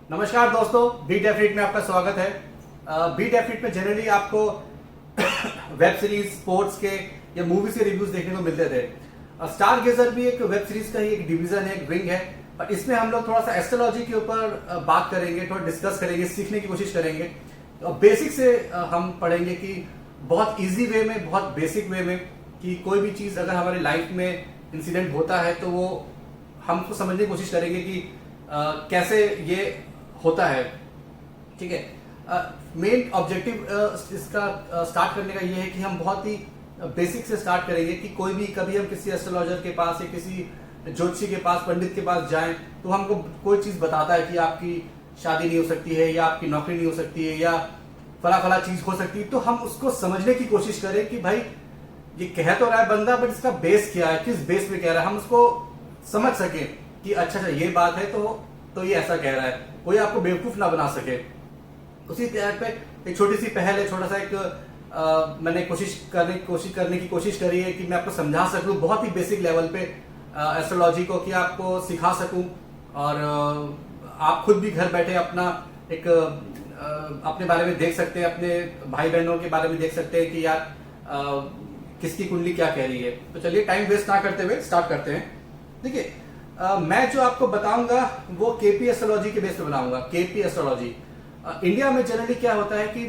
नमस्कार दोस्तों, बी डेफिट में आपका स्वागत है। बी डेफिट में जनरली आपको वेब सीरीज, स्पोर्ट्स के या मूवीज के रिव्यूज देखने को मिलते थे। स्टार गेजर भी एक वेब सीरीज का ही एक डिवीजन है, एक विंग है। और इसमें हम लोग थोड़ा सा एस्ट्रोलॉजी के ऊपर बात करेंगे, थोड़ा डिस्कस करेंगे, सीखने की कोशिश करेंगे। बेसिक से हम पढ़ेंगे कि बहुत ईजी वे में, बहुत बेसिक वे में, कि कोई भी चीज अगर हमारी लाइफ में इंसिडेंट होता है तो वो हमको समझने की कोशिश करेंगे कि कैसे ये होता है। ठीक है। मेन ऑब्जेक्टिव इसका स्टार्ट करने का ये है कि हम बहुत ही बेसिक से स्टार्ट करेंगे कि कोई भी कभी हम किसी एस्ट्रोलॉजर के पास या किसी ज्योतिषी के पास, पंडित के पास जाएं तो हमको कोई चीज बताता है कि आपकी शादी नहीं हो सकती है या आपकी नौकरी नहीं हो सकती है या फला फला चीज हो सकती है, तो हम उसको समझने की कोशिश करें कि भाई ये कह तो रहा है बंदा, बट इसका बेस क्या है, किस बेस पे कह रहा है, हम उसको समझ सके कि अच्छा ये बात है तो ये ऐसा कह रहा है, कोई आपको बेवकूफ ना बना सके। उसी तरह पे एक छोटी सी पहल है, छोटा सा एक मैंने कोशिश करने की कोशिश करी है कि मैं आपको समझा सकूं बहुत ही बेसिक लेवल पे एस्ट्रोलॉजी को, कि आपको सिखा सकूं और आप खुद भी घर बैठे अपना एक अपने बारे में देख सकते हैं, अपने भाई बहनों के बारे में देख सकते हैं कि यार किसकी कुंडली क्या कह रही है। तो चलिए टाइम वेस्ट ना करते हुए स्टार्ट करते हैं। देखिए, मैं जो आपको बताऊंगा वो केपी एस्ट्रोलॉजी के बेस पे बनाऊंगा। केपी एस्ट्रोलॉजी इंडिया में जनरली क्या होता है कि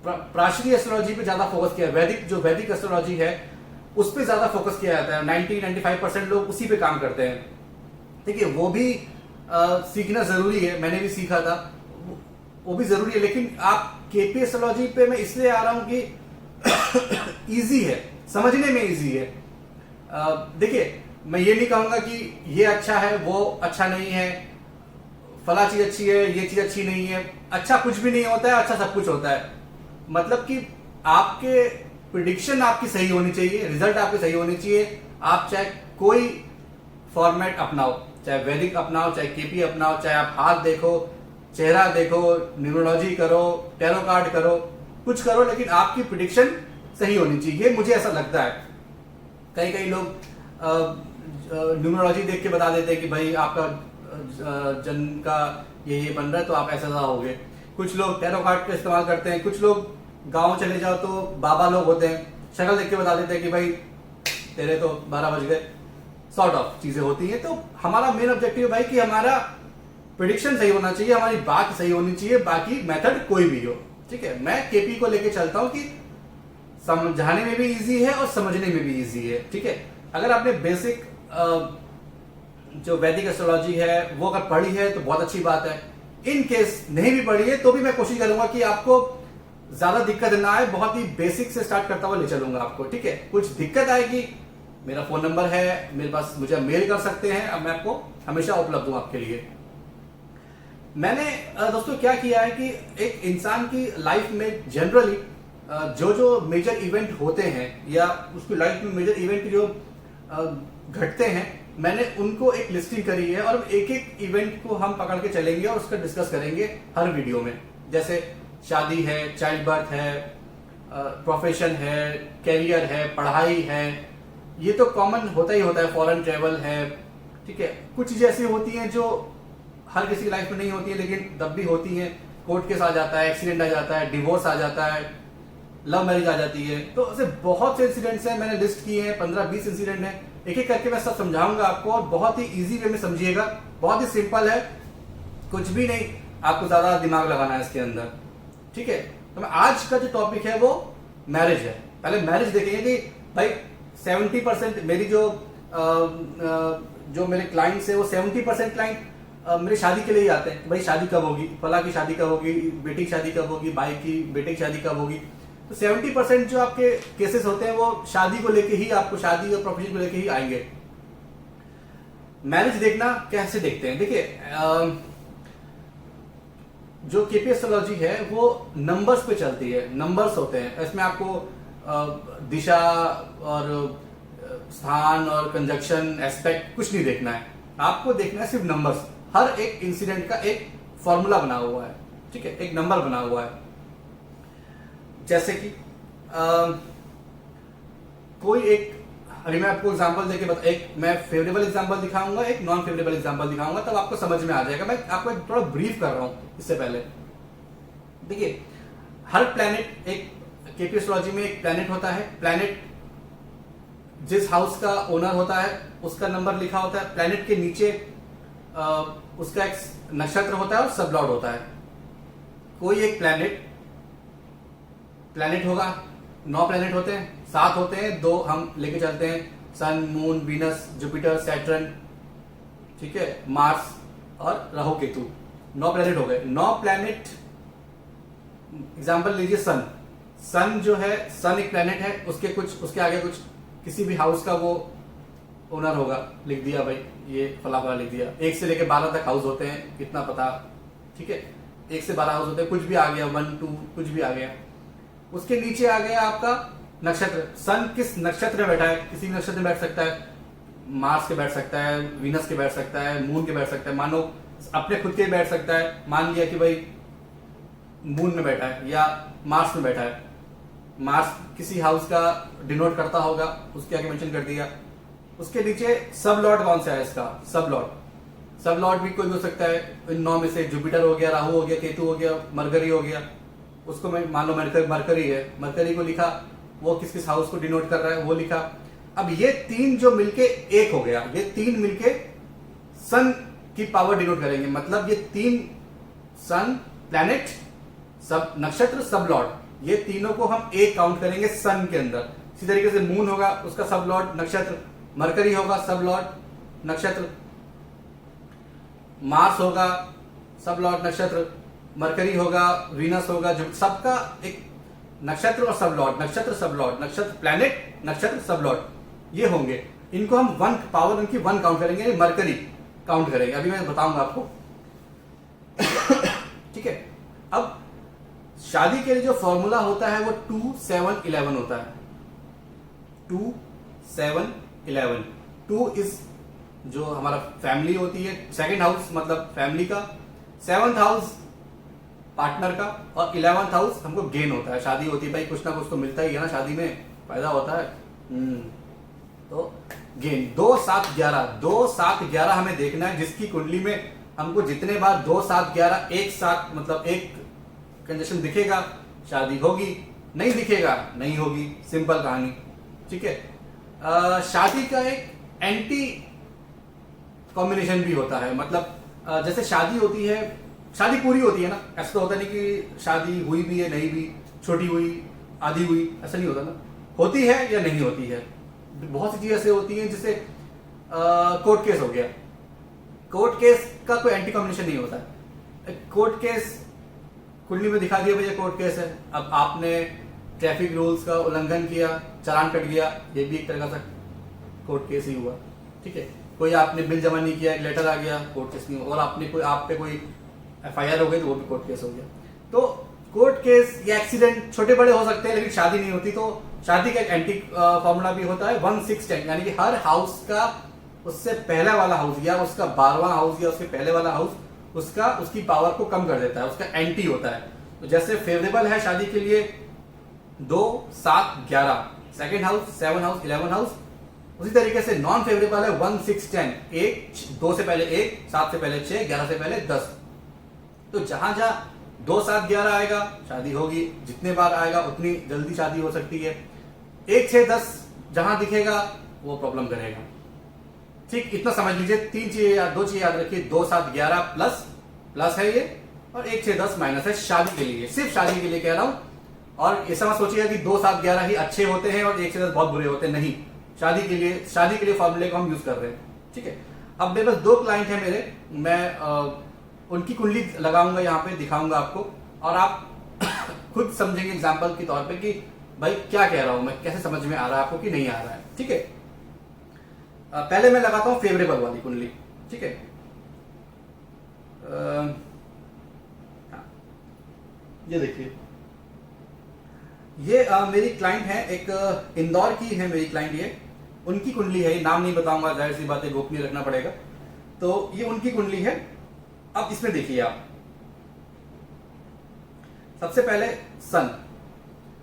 प्राचीन एस्ट्रोलॉजी पे ज्यादा फोकस किया है। वैदिक एस्ट्रोलॉजी है उस पर ज्यादा फोकस किया जाता है। 90-95% लोग उसी पे काम करते हैं। ठीक है, वो भी सीखना जरूरी है, मैंने भी सीखा था, वो भी जरूरी है। लेकिन आप केपी एस्ट्रोलॉजी पे मैं इसलिए आ रहा हूं कि इजी है, समझने में इजी है। देखिए, मैं ये नहीं कहूंगा कि ये अच्छा है वो अच्छा नहीं है, फला चीज अच्छी है ये चीज अच्छी नहीं है। अच्छा कुछ भी नहीं होता है, अच्छा सब कुछ होता है। मतलब कि आपके प्रिडिक्शन आपकी सही होनी चाहिए, रिजल्ट आपके सही होनी चाहिए। आप चाहे कोई फॉर्मेट अपनाओ, चाहे वैदिक अपनाओ, चाहे केपी अपनाओ, चाहे आप हाथ देखो, चेहरा देखो, न्यूमरोलॉजी करो, टैरो कार्ड करो, कुछ करो, लेकिन आपकी प्रिडिक्शन सही होनी चाहिए। ये मुझे ऐसा लगता है। कई लोग न्यूमरोलॉजी देख के बता देते हैं कि भाई आपका जन्म का ये बन रहा है तो आप ऐसा होगे। कुछ लोग टैरो कार्ड का इस्तेमाल करते हैं, कुछ लोग गांव चले जाओ तो बाबा लोग होते हैं, शक्ल देख के बता देते हैं कि भाई तेरे तो 12 बज गए, सॉर्ट ऑफ चीजें होती हैं। तो हमारा मेन ऑब्जेक्टिव है भाई कि हमारा प्रेडिक्शन सही होना चाहिए, हमारी बात सही होनी चाहिए, बाकी मेथड कोई भी हो। ठीक है, मैं केपी को लेके चलता हूं कि समझाने में भी इजी है और समझने में भी इजी है। ठीक है, अगर आपने बेसिक जो वैदिक एस्ट्रोलॉजी है वो अगर पढ़ी है तो बहुत अच्छी बात है। इन केस नहीं भी पढ़ी है तो भी मैं कोशिश करूंगा कि आपको ज्यादा दिक्कत ना आए, बहुत ही बेसिक से स्टार्ट करता हुआ ले चलूंगा आपको। ठीक है, कुछ दिक्कत आएगी, मेरा फोन नंबर है मेरे पास, मुझे मेल कर सकते हैं, अब मैं आपको हमेशा उपलब्ध हूं आपके लिए। मैंने दोस्तों क्या किया है कि एक इंसान की लाइफ में जनरली जो मेजर इवेंट होते हैं या उसकी लाइफ में मेजर इवेंट जो घटते हैं, मैंने उनको एक लिस्टिंग करी है और एक एक इवेंट को हम पकड़ के चलेंगे और उसका डिस्कस करेंगे हर वीडियो में। जैसे शादी है, चाइल्ड बर्थ है, प्रोफेशन है, कैरियर है, पढ़ाई है, ये तो कॉमन होता ही होता है, फॉरेन ट्रेवल है। ठीक है, कुछ चीजें ऐसी होती हैं जो हर किसी की लाइफ में नहीं होती है लेकिन तब भी होती हैं। कोर्ट केस आ जाता है, एक्सीडेंट आ जाता है, डिवोर्स आ जाता है, लव मैरिज आ जाती है। तो ऐसे बहुत से इंसिडेंट्स हैं, मैंने लिस्ट किए हैं, 15-20 इंसिडेंट हैं। एक एक करके मैं सब समझाऊंगा आपको और बहुत ही इजी वे में समझिएगा। बहुत ही सिंपल है, कुछ भी नहीं आपको ज्यादा दिमाग लगाना है इसके अंदर। ठीक है, तो मैं आज का जो टॉपिक है वो मैरिज है। पहले मैरिज देखेंगे कि भाई 70% मेरी जो मेरे क्लाइंट्स है वो 70% क्लाइंट मेरे शादी के लिए ही आते हैं। भाई शादी कब होगी, फला की शादी कब होगी, बेटी की शादी कब होगी, भाई की बेटे की शादी कब होगी। तो 70% जो आपके केसेस होते हैं वो शादी को लेके ही, आपको शादी और प्रोफेशन को लेके ही आएंगे। मैरिज देखना कैसे देखते हैं, देखिए जो केपी एस्ट्रोलॉजी है वो नंबर्स पे चलती है। नंबर्स होते हैं इसमें, आपको दिशा और स्थान और कंजक्शन एस्पेक्ट कुछ नहीं देखना है, आपको देखना है सिर्फ नंबर्स। हर एक इंसिडेंट का एक फॉर्मूला बना हुआ है। ठीक है, एक नंबर बना हुआ है। जैसे कि कोई एक अभी मैं आपको एग्जांपल देके बता, एक मैं फेवरेबल एग्जांपल दिखाऊंगा, एक नॉन फेवरेबल एग्जांपल दिखाऊंगा, तब आपको समझ में आ जाएगा। मैं आपको थोड़ा ब्रीफ कर रहा हूं इससे पहले। देखिए, हर प्लैनेट, एक केपी एस्ट्रोलॉजी में एक प्लैनेट होता है। प्लैनेट जिस हाउस का ओनर होता है उसका नंबर लिखा होता है। प्लैनेट के नीचे उसका एक नक्षत्र होता है और सब लॉर्ड होता है। कोई एक प्लैनेट होगा, 9 प्लैनेट होते हैं, 7 होते हैं, 2 हम लेके चलते हैं, सन, मून, वीनस, जुपिटर, सैटर्न, ठीक है, मार्स और राहु केतु। 9 प्लैनेट हो गए। 9 प्लैनेट, एग्जांपल लीजिए सन जो है, सन एक प्लैनेट है, उसके आगे कुछ किसी भी हाउस का वो ओनर होगा, लिख दिया भाई, ये फला लिख दिया। 1 से लेके 12 तक हाउस होते हैं, कितना पता, ठीक है, 1 से 12 हाउस होते हैं, कुछ भी आ गया, 1, 2 कुछ भी आ गया। उसके नीचे आ गया आपका नक्षत्र। सन किस नक्षत्र में बैठा है, किसी भी नक्षत्र में बैठ सकता है, मार्स के बैठ सकता है, वीनस के बैठ सकता है, मून के बैठ सकता है, मानो अपने खुद के बैठ सकता है। मान लिया कि भाई मून में बैठा है या मार्स में बैठा है, मार्स किसी हाउस का डिनोट करता होगा, उसके आगे मेंशन कर दिया। उसके नीचे सब लॉर्ड कौन सा है इसका, सब लॉर्ड भी कोई हो सकता है। इन 9 में से जुपिटर हो गया, राहु हो गया, केतु हो गया, मरकरी हो गया। उसको मैं मान लो मरकरी है, मरकरी को लिखा, वो किस किस हाउस को डिनोट कर रहा है वो लिखा। अब ये 3 जो मिलके 1 हो गया, ये 3 मिलके सन की पावर डिनोट करेंगे। मतलब ये 3 सन, प्लैनेट, सब नक्षत्र, सब लॉर्ड, ये तीनों को हम 1 काउंट करेंगे सन के अंदर। इसी तरीके से मून होगा, उसका सब लॉर्ड नक्षत्र, मरकरी होगा सब लॉर्ड नक्षत्र, मार्स होगा सब लॉर्ड नक्षत्र, मरकरी होगा, वीनस होगा, जो सबका एक नक्षत्र और सब लॉर्ड, नक्षत्र सब लॉर्ड, नक्षत्र प्लैनेट, नक्षत्र सब लॉर्ड, ये होंगे। इनको हम 1 पावर उनकी 1 काउंट करेंगे, मरकरी काउंट करेंगे, अभी मैं बताऊंगा आपको। ठीक है। अब शादी के लिए जो फॉर्मूला होता है वो 2, 7, 11 होता है। 2, 7, 11। 2 इज जो हमारा फैमिली होती है, सेकंड हाउस मतलब फैमिली का, 7th हाउस पार्टनर का, और 11th हाउस हमको गेन होता है। शादी होती है भाई, कुछ ना कुछ तो मिलता ही है ना, शादी में फायदा होता है। तो गेन 2, 7, 11, 2, 7, 11 हमें देखना है। जिसकी कुंडली में हमको जितने बार 2, 7, 11 एक साथ मतलब एक कंडीशन दिखेगा, शादी होगी, नहीं दिखेगा नहीं होगी, सिंपल कहानी। ठीक है। शादी का एक एंटी कॉम्बिनेशन भी होता है। मतलब जैसे शादी होती है, शादी पूरी होती है ना, ऐसा तो होता नहीं कि शादी हुई भी है नहीं भी, छोटी हुई आधी हुई, ऐसा नहीं होता ना, होती है या नहीं होती है। बहुत सी चीजें ऐसे होती हैं, जैसे कोर्ट केस हो गया, कोर्ट केस का कोई एंटी कॉम्बिनेशन नहीं होता है। कोर्ट केस कुंडली में दिखा दिया भैया कोर्ट केस है, अब आपने ट्रैफिक रूल्स का उल्लंघन किया, चालान कट गया, ये भी एक तरह का कोर्ट केस ही हुआ। ठीक है। कोई आपने बिल जमा नहीं किया, एक लेटर आ गया, कोर्ट केस नहीं हुआ। और आपने कोई आप पे कोई FIR हो गई तो वो भी कोर्ट केस हो गया। तो कोर्ट केस या एक्सीडेंट छोटे बड़े हो सकते हैं, लेकिन शादी नहीं होती। तो शादी का एक एंटी फॉर्मूला भी होता है 1, 6, 10, यानी कि हर हाउस का उससे पहला वाला हाउस या उसका 12वां हाउस या उसके पहले वाला हाउस उसकी पावर को कम कर देता है, उसका एंटी होता है। तो जैसे फेवरेबल है शादी के लिए 2, 7, 11 सेकेंड हाउस, 7 हाउस, 11 हाउस। उसी तरीके से नॉन फेवरेबल है 1, 6, 10, 1, 2 से पहले 1, 7 से पहले 6, 11 से पहले 10। तो जहां जहां 2, 7, 11 आएगा शादी होगी, जितने बार आएगा उतनी जल्दी शादी हो सकती है। 1, 6, 10 जहां दिखेगा वो प्रॉब्लम करेगा। ठीक, इतना समझ लीजिए। 3 चीजें या 2 चीजें याद रखिए, 2, 7, 11 प्लस है ये, और 1, 6, 10 माइनस है शादी के लिए, सिर्फ शादी के लिए कह रहा हूं। और ऐसा मत सोचिएगा कि 2, 7, 11 ही अच्छे होते हैं और 1 से 10 बहुत बुरे होते हैं, नहीं। शादी के लिए फॉर्मूले को हम यूज कर रहे हैं। ठीक है। अब मेरे पास 2 क्लाइंट हैं मेरे, मैं उनकी कुंडली लगाऊंगा यहाँ पे, दिखाऊंगा आपको, और आप खुद समझेंगे एग्जाम्पल के तौर पे कि भाई क्या कह रहा हूं मैं, कैसे समझ में आ रहा है आपको कि नहीं आ रहा है। ठीक है। पहले मैं लगाता हूं फेवरेबल वाली कुंडली। ठीक है। हाँ, ये देखिए, ये मेरी क्लाइंट है, एक इंदौर की है मेरी क्लाइंट। ये उनकी कुंडली है, नाम नहीं बताऊंगा, जाहिर सी बात है, गोपनीय रखना पड़ेगा। तो ये उनकी कुंडली है। अब इसमें देखिए आप, सबसे पहले सन,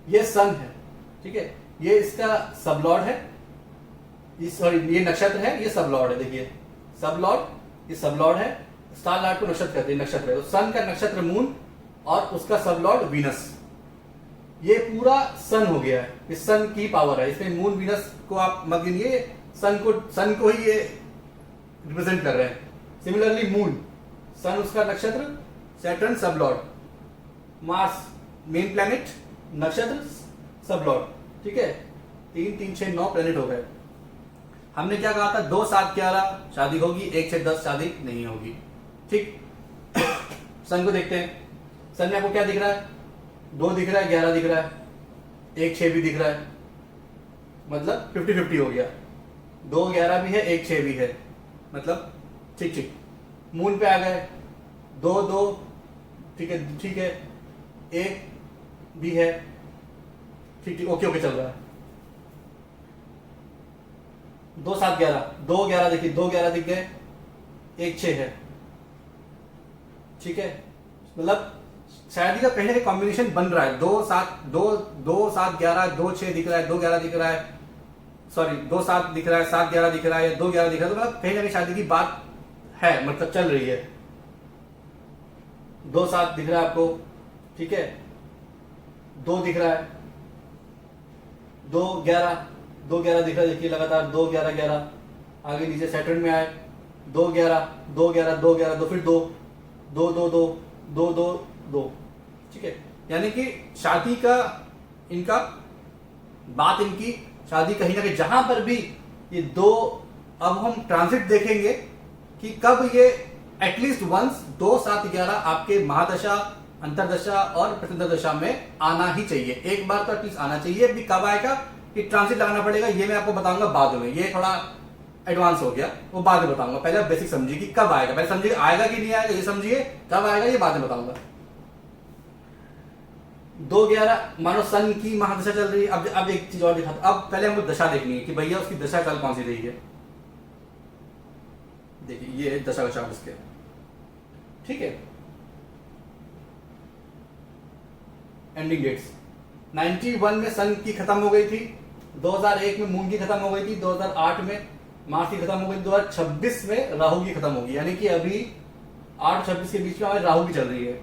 ये सन है। ठीक है। ये इसका सब लॉर्ड है, सॉरी ये नक्षत्र है, ये सब लॉर्ड है। देखिए सब लॉर्ड, ये सब लॉर्ड है, स्टार लॉर्ड को नक्षत्र कहते हैं, नक्षत्र है। तो सन का नक्षत्र मून और उसका सब लॉर्ड वीनस, ये पूरा सन हो गया है, ये सन की पावर है। इसमें मून वीनस को आप मत गिनिए, सन को ही ये रिप्रेजेंट कर रहे हैं। सिमिलरली मून, सन उसका नक्षत्र, सैटर्न सब लॉर्ड, मार्स मेन प्लैनेट, नक्षत्र सब लॉर्ड, ठीक है। 3 3 6 9 प्लैनेट हो गए। हमने क्या कहा था, 2 7 11 शादी होगी, 1 6 10 शादी नहीं होगी, ठीक। सन को देखते हैं, सन में आपको क्या दिख रहा है, 2 दिख रहा है, 11 दिख रहा है, 1 6 भी दिख रहा है, मतलब 50-50 हो गया। 2 11 भी है, 1 6 भी है, मतलब ठीक ठीक। मून पे आ गए, 2 2, ठीक है ठीक है, 1 भी है, ठीक ठीक, ओके ओके चल रहा है। 2 7 11, 2 11 देखिए, 2 11 दिख गए, 1 6 है, ठीक है। मतलब शायद का कहीं ना कहीं कॉम्बिनेशन बन रहा है। 2 7 2 2 7 11, 2 6 दिख रहा है, 2 11 दिख रहा है, सॉरी 2 7 दिख रहा है, 7 11 दिख रहा है, 2 11 दिख रहा है, तो मतलब कहीं ना कहीं शादी की बात है, मतलब चल रही है। 2 7 दिख रहा है आपको, ठीक है, 2 दिख रहा है, 2 11 2 11 दिख रहा है, देखिए लगातार 2 11 11, आगे नीचे सैटर्न में आए, 2 11 2 11 2 11 2, फिर 2 2 2 2 2 2 2, ठीक है। यानी कि शादी का इनका बात, इनकी शादी कहीं ना कहीं जहां पर भी ये 2, अब हम ट्रांजिट देखेंगे कि कब ये एटलीस्ट वंस 2 7 11 आपके महादशा, अंतरदशा और प्रतिदशा में आना ही चाहिए, एक बार तो एटलीस्ट आना चाहिए। अभी कब आएगा, कि ट्रांजिट लगाना पड़ेगा, ये मैं आपको बताऊंगा बाद में, ये थोड़ा एडवांस हो गया, वो बाद में बताऊंगा। पहले बेसिक समझिए कि कब आएगा, पहले समझिए आएगा कि नहीं आएगा, ये समझिए, कब आएगा ये बाद में बताऊंगा। 2 11 मानो सन की महादशा चल रही है। अब एक चीज और दिखाता, अब पहले हमको दशा देखनी है कि भैया उसकी दशा कल कौन सी रही है। देखिए ये दशा का चार्ट इसके, ठीक है। एंडिंग डेट्स 91 में सन की खत्म हो गई थी, 2001 में मून की खत्म हो गई थी, 2008 में मार्स की खत्म हो गई, 2026 में राहु की खत्म होगी। यानी कि अभी 8 26 के बीच में हमारी राहु की चल रही है,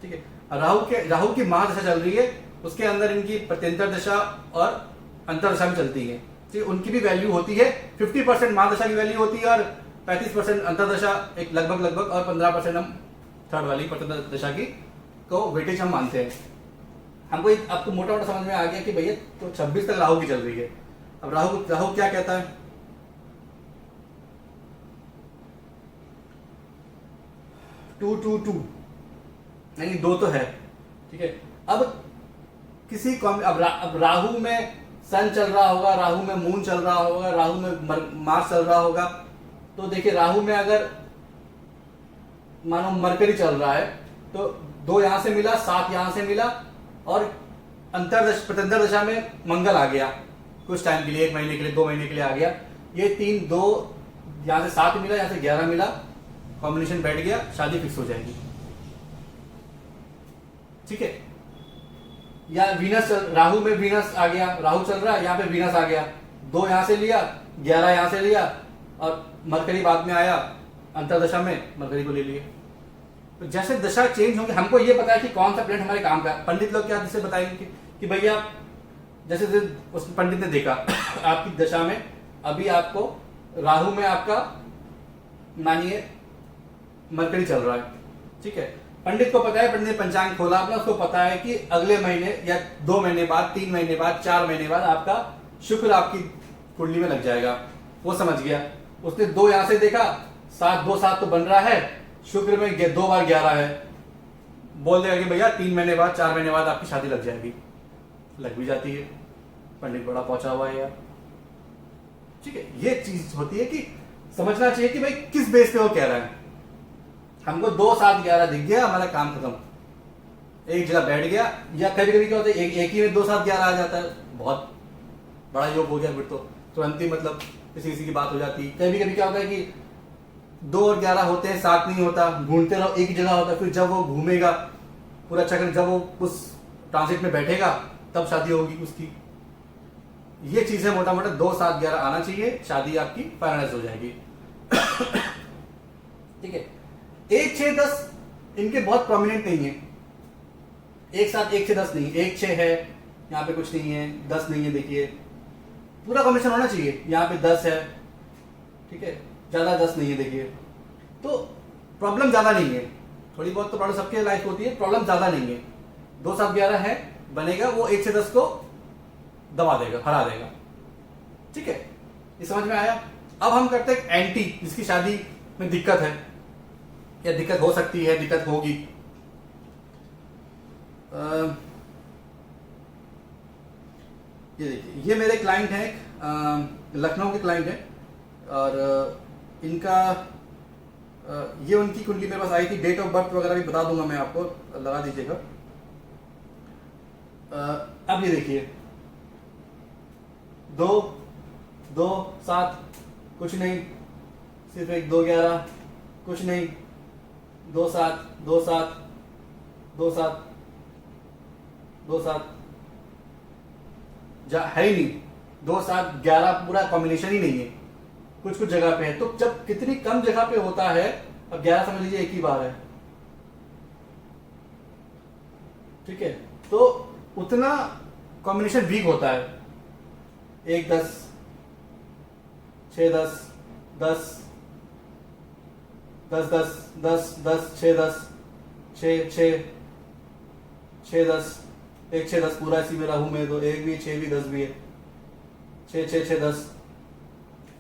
ठीक है। राहु की महादशा चल रही है, उसके अंदर इनकी प्रत्यंतर दशा और अंतरदशा भी चलती है, ठीक है। उनकी भी वैल्यू होती है, 50% महादशा की वैल्यू होती है और 35% अंतरदशा, एक लगभग और 15% हम थर्ड वाली प्रत्यंतर दशा की को वेटेज हम मानते हैं। हमको आपको मोटा मोटा समझ में आ गया कि भैया तो 26 तक राहु की चल रही है। अब राहु क्या कहता है, 2 2 2, यानी 2 तो है, ठीक है। अब किसी अब राहु में सन चल रहा होगा, राहु में मून चल रहा होगा, राहु में मार्स चल रहा होगा, तो देखिए राहु में अगर मानो मरकरी चल रहा है तो 2 यहां से मिला, 7 यहां से मिला और प्रत्यंतर दशा में मंगल आ गया कुछ टाइम के लिए, 1 महीने के लिए, 2 महीने के लिए आ गया। ये 3 2 यहां से 7 मिला, यहां से 11 मिला, कॉम्बिनेशन बैठ गया, शादी फिक्स हो जाएगी, ठीक है। या वीनस, राहु में वीनस आ गया, राहु चल रहा है, यहाँ पे वीनस आ गया, 2 यहां से लिया, 11 यहां से लिया और मरकरी बाद में आया, अंतरदशा में मरकरी को ले लिए। तो जैसे दशा चेंज होंगे, हमको ये पता है कि कौन सा प्लैनेट हमारे काम का। पंडित लोग क्या जिसे बताएंगे कि भैया जैसे उस पंडित ने देखा आपकी दशा में अभी आपको राहु में आपका मानिए मरकरी चल रहा है, ठीक है। पंडित को पता है, पंडित ने पंचांग खोला अपना, उसको पता है कि अगले महीने या 2 महीने बाद, 3 महीने बाद, 4 महीने बाद आपका शुक्र आपकी कुंडली में लग जाएगा। वो समझ गया, उसने 2 यहां से देखा, 7 2 7 तो बन रहा है, शुक्र में 2 बार 11 है, बोल देगा कि भैया 3 महीने बाद, 4 महीने बाद आपकी शादी लग जाएगी, लग भी जाती है। पंडित बड़ा पहुंचा हुआ है यार, ठीक है। ये चीज होती है कि समझना चाहिए कि भाई किस बेस पे वो कह रहा है। हमको 2 7 11 दिख गया, हमारा काम खत्म, एक जगह बैठ गया। या कभी कभी क्या होता है, एक ही में 2 7 11 आ जाता है, बहुत बड़ा योग हो गया, फिर तो तुरंत ही मतलब किसी की बात हो जाती है। कभी कभी क्या होता है कि 2 और 11 होते हैं, 7 नहीं होता, घूमते रहो, एक ही जगह होता है, फिर जब वो घूमेगा पूरा चक्कर, जब वो उस ट्रांसिट में बैठेगा तब शादी होगी उसकी। ये चीजें मोटा मोटा 2 7 11 आना चाहिए, शादी आपकी फाइनलाइज हो जाएगी। ठीक है। 1 6 10 इनके बहुत प्रोमिनेंट नहीं है, एक साथ 1 6 10 नहीं, 1 6 है, यहाँ पे कुछ नहीं है, 10 नहीं है, देखिए पूरा कॉम्बिनेशन होना चाहिए, यहाँ पे 10 है, ठीक है, ज्यादा 10 नहीं है, देखिए तो प्रॉब्लम ज्यादा नहीं है, थोड़ी बहुत तो प्रॉब्लम सबके लाइफ होती है, प्रॉब्लम ज्यादा नहीं है। 2 7 11 है बनेगा, वो 1 से 10 को दबा देगा, हरा देगा। ठीक है, ये समझ में आया। अब हम करते हैं एंटी, जिसकी शादी में दिक्कत है या दिक्कत हो सकती है, दिक्कत होगी। ये देखिए, ये मेरे क्लाइंट हैं, लखनऊ के क्लाइंट हैं, और इनका ये उनकी कुंडली मेरे पास आई थी, डेट ऑफ बर्थ वगैरह भी बता दूंगा मैं आपको, लगा दीजिएगा। अब ये देखिए 2 2 7 कुछ नहीं, सिर्फ एक 2 11 कुछ नहीं, 2 7 2 7 2 7 2 7 है ही नहीं, 2 7 11 पूरा कॉम्बिनेशन ही नहीं है, कुछ कुछ जगह पे है। तो जब कितनी कम जगह पे होता है, अब 11 समझ लीजिए एक ही बार है, ठीक है, तो उतना कॉम्बिनेशन वीक होता है। 1 10 6 10 10 10 10 10 10 6 10 6 6 6 10 1 6 10 पूरा इसी में रहू में, तो 1 भी 6 भी 10 भी है, 6 6 6 10,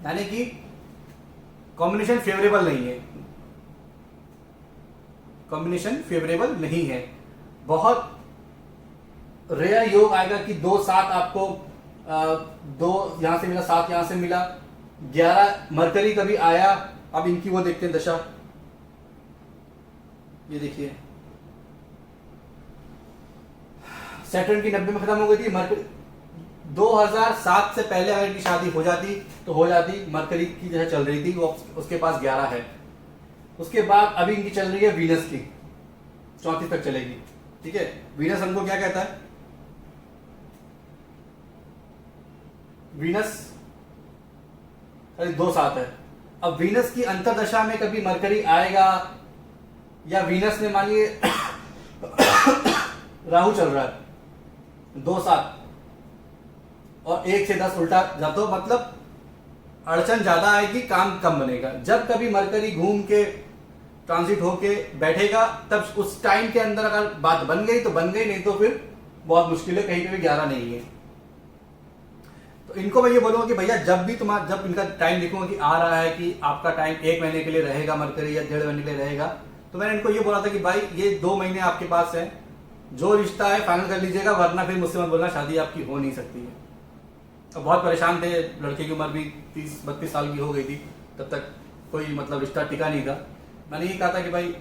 यानी कि कॉम्बिनेशन फेवरेबल नहीं है, कॉम्बिनेशन फेवरेबल नहीं है। बहुत रेयर योग आएगा कि 2 7 आपको 2 यहां से मिला, 7 यहां से मिला, 11 मरकरी कभी आया। अब इनकी वो देखते हैं दशा, ये देखिए सैटर्न की 90 में खत्म हो गई थी, मरकरी 2007 से पहले अगर इनकी शादी हो जाती तो हो जाती। मरकरी की जैसे चल रही थी वो उसके पास 11 है। उसके बाद अभी इनकी चल रही है वीनस की, 34 तक चलेगी। ठीक है, वीनस हमको क्या कहता है, वीनस 2 7 है। अब वीनस की अंतरदशा में कभी मरकरी आएगा, या वीनस में मानिए राहु चल रहा है 2 7 और 1 से 10 उल्टा जा, तो मतलब अड़चन ज्यादा आएगी, काम कम बनेगा। जब कभी मरकरी घूम के ट्रांजिट होके बैठेगा, तब उस टाइम के अंदर अगर बात बन गई तो बन गई, नहीं तो फिर बहुत मुश्किल है, कहीं पे भी 11 नहीं है। तो इनको मैं ये बोलूंगा कि भैया जब इनका टाइम लिखूंगा कि आ रहा है कि आपका टाइम 1 महीने के लिए रहेगा मरकरी, या 1.5 महीने के लिए रहेगा, तो मैंने इनको ये बोला था कि भाई ये 2 महीने आपके पास है, जो रिश्ता है फाइनल कर लीजिएगा, वरना फिर मुझसे मत बोलना शादी आपकी हो नहीं सकती है। अब बहुत परेशान थे, लड़के की उम्र भी 30-32 साल की हो गई थी, तब तक कोई मतलब रिश्ता टिका नहीं था। मैंने ये कहा था कि भाई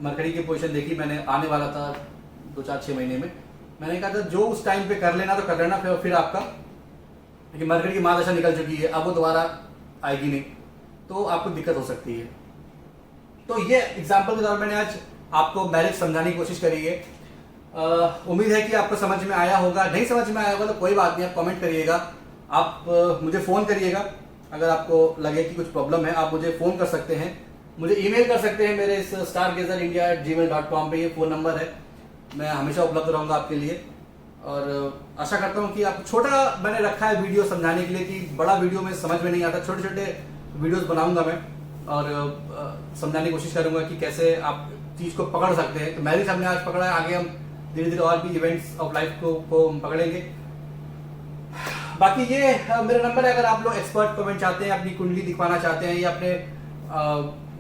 मरकरी की पोजीशन देखी मैंने, आने वाला था 2-4-6 महीने में, मैंने कहा था जो उस टाइम पे कर लेना तो कर लेना, फिर आपका, क्योंकि मरकरी की महादशा निकल चुकी है, अब वो दोबारा आएगी नहीं, तो आपको दिक्कत हो सकती है। तो ये एग्जाम्पल के तौर पर मैंने आज आपको मैरिज समझाने की कोशिश करी है। उम्मीद है कि आपको समझ में आया होगा। नहीं समझ में आया होगा तो कोई बात नहीं, आप कमेंट करिएगा, आप मुझे फ़ोन करिएगा। अगर आपको लगे कि कुछ प्रॉब्लम है, आप मुझे फ़ोन कर सकते हैं, मुझे ईमेल कर सकते हैं, मेरे इस stargazerindia@gmail.com पे ये फ़ोन नंबर है। मैं हमेशा उपलब्ध रहूँगा आपके लिए, और आशा करता हूँ कि आप, छोटा मैंने रखा है वीडियो समझाने के लिए, कि बड़ा वीडियो में समझ में नहीं आता, छोटे छोटे वीडियोस बनाऊंगा मैं, और समझाने की कोशिश करूंगा कि कैसे आप चीज़ को पकड़ सकते हैं। तो मैरिज हमने आज पकड़ा है, आगे हम धीरे धीरे और भी इवेंट्स ऑफ लाइफ को हम पकड़ेंगे। बाकी ये मेरा नंबर है, अगर आप लोग एक्सपर्ट कमेंट चाहते हैं, अपनी कुंडली दिखवाना चाहते हैं, या अपने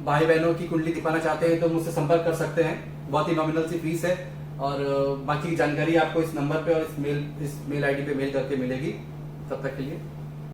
भाई बहनों की कुंडली दिखवाना चाहते हैं, तो मुझसे संपर्क कर सकते हैं। बहुत ही नॉमिनल सी फीस है, और बाकी की जानकारी आपको इस नंबर पे और इस मेल आईडी पे मेल करके मिलेगी। तब तक के लिए